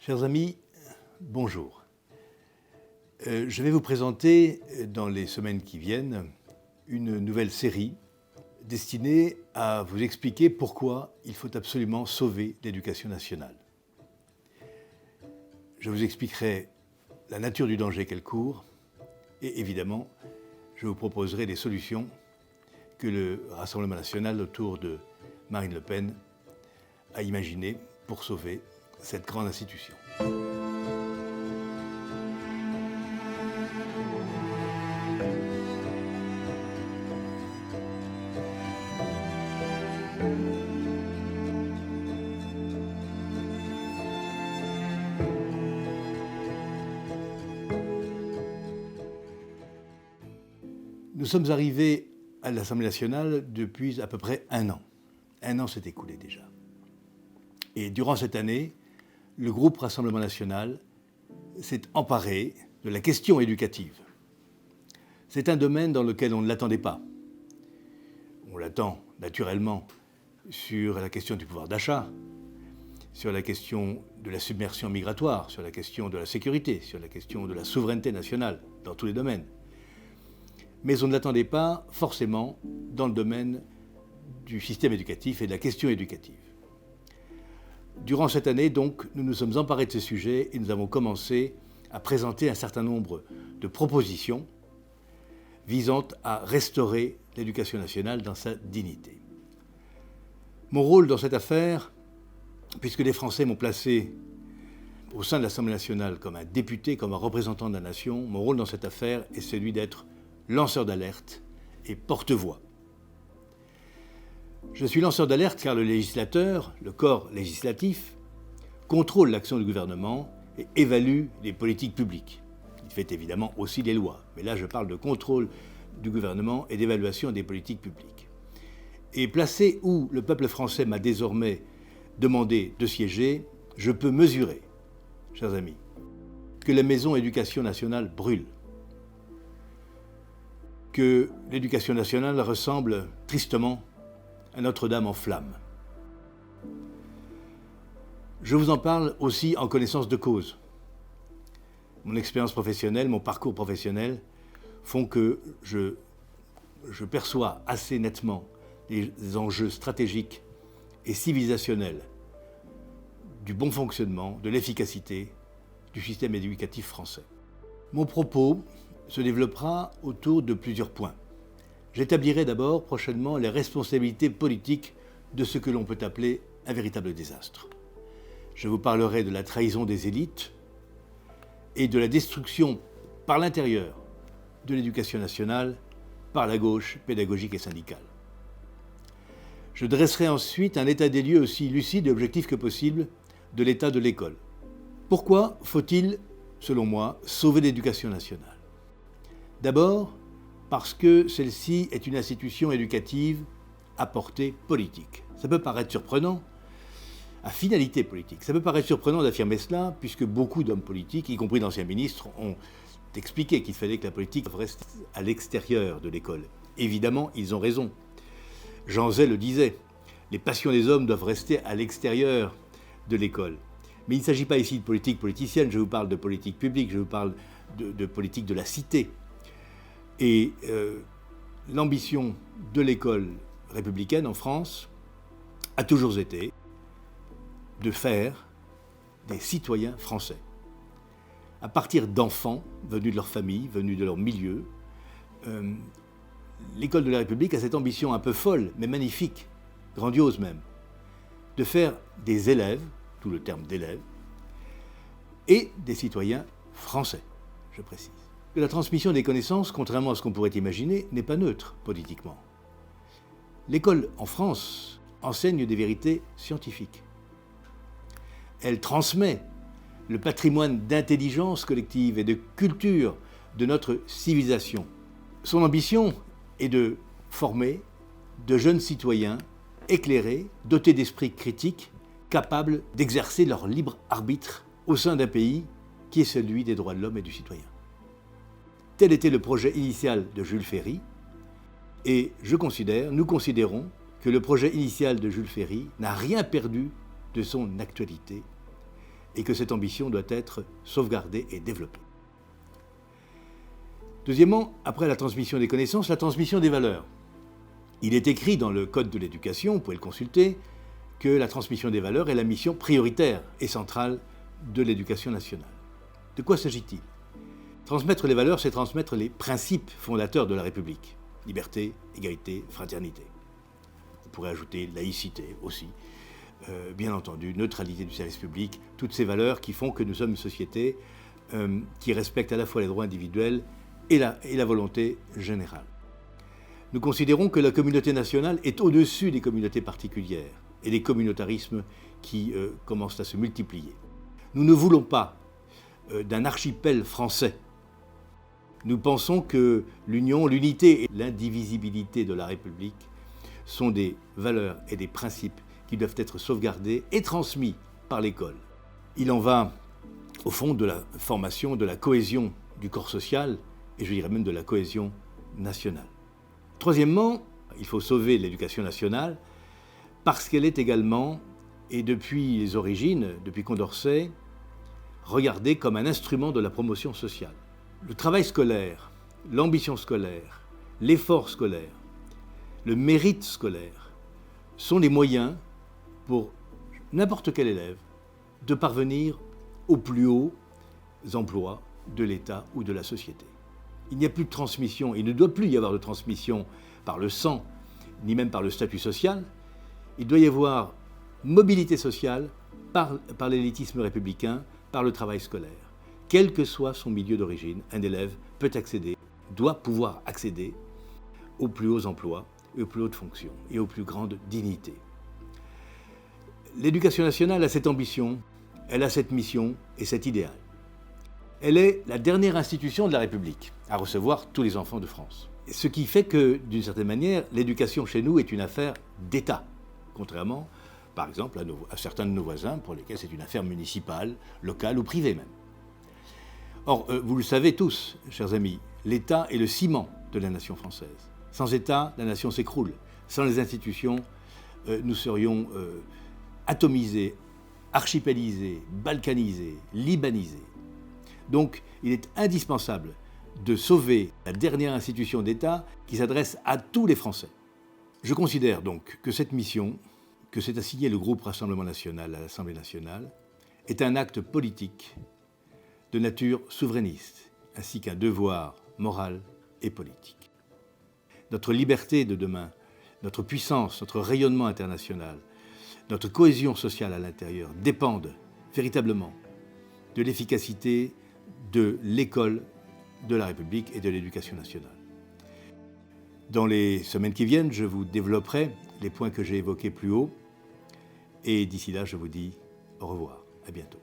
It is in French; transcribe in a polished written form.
Chers amis, bonjour. Je vais vous présenter dans les semaines qui viennent une nouvelle série destinée à vous expliquer pourquoi il faut absolument sauver l'éducation nationale. Je vous expliquerai la nature du danger qu'elle court et évidemment, je vous proposerai des solutions que le Rassemblement national autour de Marine Le Pen a imaginées pour sauver cette grande institution. Nous sommes arrivés à l'Assemblée nationale depuis à peu près un an. Un an s'est écoulé déjà. Et durant cette année, le groupe Rassemblement national s'est emparé de la question éducative. C'est un domaine dans lequel on ne l'attendait pas. On l'attend naturellement sur la question du pouvoir d'achat, sur la question de la submersion migratoire, sur la question de la sécurité, sur la question de la souveraineté nationale, dans tous les domaines. Mais on ne l'attendait pas forcément dans le domaine du système éducatif et de la question éducative. Durant cette année, donc, nous nous sommes emparés de ce sujet et nous avons commencé à présenter un certain nombre de propositions visant à restaurer l'éducation nationale dans sa dignité. Mon rôle dans cette affaire, puisque les Français m'ont placé au sein de l'Assemblée nationale comme un député, comme un représentant de la nation, mon rôle dans cette affaire est celui d'être lanceur d'alerte et porte-voix. Je suis lanceur d'alerte car le législateur, le corps législatif, contrôle l'action du gouvernement et évalue les politiques publiques. Il fait évidemment aussi les lois, mais là je parle de contrôle du gouvernement et d'évaluation des politiques publiques. Et placé où le peuple français m'a désormais demandé de siéger, je peux mesurer, chers amis, que la maison éducation nationale brûle, que l'éducation nationale ressemble tristement à Notre-Dame en flammes. Je vous en parle aussi en connaissance de cause. Mon expérience professionnelle, mon parcours professionnel font que je perçois assez nettement les enjeux stratégiques et civilisationnels du bon fonctionnement, de l'efficacité du système éducatif français. Mon propos se développera autour de plusieurs points. J'établirai d'abord prochainement les responsabilités politiques de ce que l'on peut appeler un véritable désastre. Je vous parlerai de la trahison des élites et de la destruction par l'intérieur de l'éducation nationale par la gauche pédagogique et syndicale. Je dresserai ensuite un état des lieux aussi lucide et objectif que possible de l'état de l'école. Pourquoi faut-il, selon moi, sauver l'éducation nationale ? D'abord, parce que celle-ci est une institution éducative à portée politique. Ça peut paraître surprenant, à finalité politique. Ça peut paraître surprenant d'affirmer cela, puisque beaucoup d'hommes politiques, y compris d'anciens ministres, ont expliqué qu'il fallait que la politique reste à l'extérieur de l'école. Évidemment, ils ont raison. Jean Zay le disait, les passions des hommes doivent rester à l'extérieur de l'école. Mais il ne s'agit pas ici de politique politicienne, je vous parle de politique publique, je vous parle de politique de la cité. Et l'ambition de l'école républicaine en France a toujours été de faire des citoyens français. À partir d'enfants venus de leur famille, venus de leur milieu, l'école de la République a cette ambition un peu folle, mais magnifique, grandiose même, de faire des élèves, tout le terme d'élèves, et des citoyens français, je précise. La transmission des connaissances, contrairement à ce qu'on pourrait imaginer, n'est pas neutre politiquement. L'école, en France, enseigne des vérités scientifiques. Elle transmet le patrimoine d'intelligence collective et de culture de notre civilisation. Son ambition est de former de jeunes citoyens éclairés, dotés d'esprit critique, capables d'exercer leur libre arbitre au sein d'un pays qui est celui des droits de l'homme et du citoyen. Tel était le projet initial de Jules Ferry, et nous considérons que le projet initial de Jules Ferry n'a rien perdu de son actualité et que cette ambition doit être sauvegardée et développée. Deuxièmement, après la transmission des connaissances, la transmission des valeurs. Il est écrit dans le Code de l'éducation, vous pouvez le consulter, que la transmission des valeurs est la mission prioritaire et centrale de l'éducation nationale. De quoi s'agit-il ? Transmettre les valeurs, c'est transmettre les principes fondateurs de la République. Liberté, égalité, fraternité. On pourrait ajouter laïcité aussi. Bien entendu, neutralité du service public, toutes ces valeurs qui font que nous sommes une société qui respecte à la fois les droits individuels et la volonté générale. Nous considérons que la communauté nationale est au-dessus des communautés particulières et des communautarismes qui commencent à se multiplier. Nous ne voulons pas d'un archipel français. Nous pensons que l'union, l'unité et l'indivisibilité de la République sont des valeurs et des principes qui doivent être sauvegardés et transmis par l'école. Il en va, au fond, de la formation, de la cohésion du corps social, et je dirais même de la cohésion nationale. Troisièmement, il faut sauver l'éducation nationale parce qu'elle est également, et depuis les origines, depuis Condorcet, regardée comme un instrument de la promotion sociale. Le travail scolaire, l'ambition scolaire, l'effort scolaire, le mérite scolaire sont les moyens pour n'importe quel élève de parvenir aux plus hauts emplois de l'État ou de la société. Il n'y a plus de transmission, il ne doit plus y avoir de transmission par le sang, ni même par le statut social. Il doit y avoir mobilité sociale par l'élitisme républicain, par le travail scolaire. Quel que soit son milieu d'origine, un élève peut accéder, doit pouvoir accéder aux plus hauts emplois, et aux plus hautes fonctions et aux plus grandes dignités. L'éducation nationale a cette ambition, elle a cette mission et cet idéal. Elle est la dernière institution de la République à recevoir tous les enfants de France. Ce qui fait que, d'une certaine manière, l'éducation chez nous est une affaire d'État, contrairement, par exemple, à certains de nos voisins pour lesquels c'est une affaire municipale, locale ou privée même. Or, vous le savez tous, chers amis, l'État est le ciment de la nation française. Sans État, la nation s'écroule. Sans les institutions, nous serions atomisés, archipélisés, balkanisés, libanisés. Donc, il est indispensable de sauver la dernière institution d'État qui s'adresse à tous les Français. Je considère donc que cette mission, que s'est assigné le groupe Rassemblement National à l'Assemblée nationale, est un acte politique de nature souverainiste, ainsi qu'un devoir moral et politique. Notre liberté de demain, notre puissance, notre rayonnement international, notre cohésion sociale à l'intérieur dépendent véritablement de l'efficacité de l'école de la République et de l'éducation nationale. Dans les semaines qui viennent, je vous développerai les points que j'ai évoqués plus haut et d'ici là, je vous dis au revoir, à bientôt.